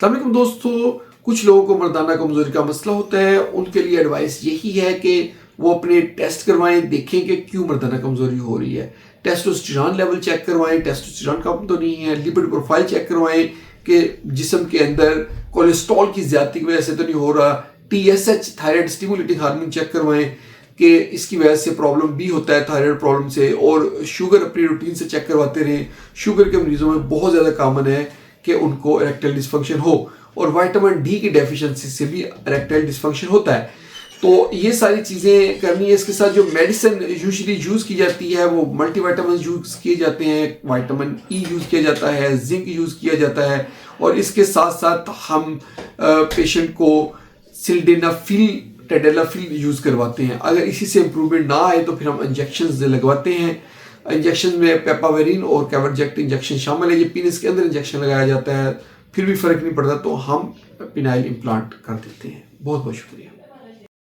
अस्सलाम वालेकुम दोस्तों, कुछ लोगों को मर्दाना कमज़ोरी का मसला होता है। उनके लिए एडवाइस यही है कि वो अपने टेस्ट करवाएं, देखें कि क्यों मर्दाना कमज़ोरी हो रही है। टेस्टोस्टेरोन लेवल चेक करवाएं, टेस्टोस्टेरोन कम तो नहीं है। लिपिड प्रोफाइल चेक करवाएं कि जिस्म के अंदर कोलेस्ट्रॉल की ज़्यादती की वजह से तो नहीं हो रहा। TSH thyroid stimulating hormone check करवाएं कि इसकी वजह से प्रॉब्लम भी होता है थायराइड प्रॉब्लम से। और शुगर अपनी रूटीन से चेक करवाते रहें। शुगर के मरीजों में बहुत ज़्यादा कॉमन है कि उनको इरेक्टाइल डिस्फंक्शन हो, और विटामिन डी की डेफिशिएंसी से भी इरेक्टाइल डिस्फंक्शन होता है। तो ये सारी चीज़ें करनी है। इसके साथ जो मेडिसिन यूजुअली यूज़ की जाती है वो मल्टीविटामिन यूज़ किए जाते हैं, विटामिन ई यूज़ किया जाता है, जिंक यूज़ किया जाता है, और इसके साथ साथ हम पेशेंट को सिल्डेनाफिल टेडेलाफिल यूज़ करवाते हैं। अगर इसी से इम्प्रूवमेंट ना आए तो फिर हम इंजेक्शन लगवाते हैं। इंजेक्शन में पेपावेरिन और कैवर्जेक्ट इंजेक्शन शामिल है। ये पीनस के अंदर इंजेक्शन लगाया जाता है, फिर भी फ़र्क नहीं पड़ता तो हम पिनाइल इम्प्लांट कर देते हैं। बहुत बहुत शुक्रिया।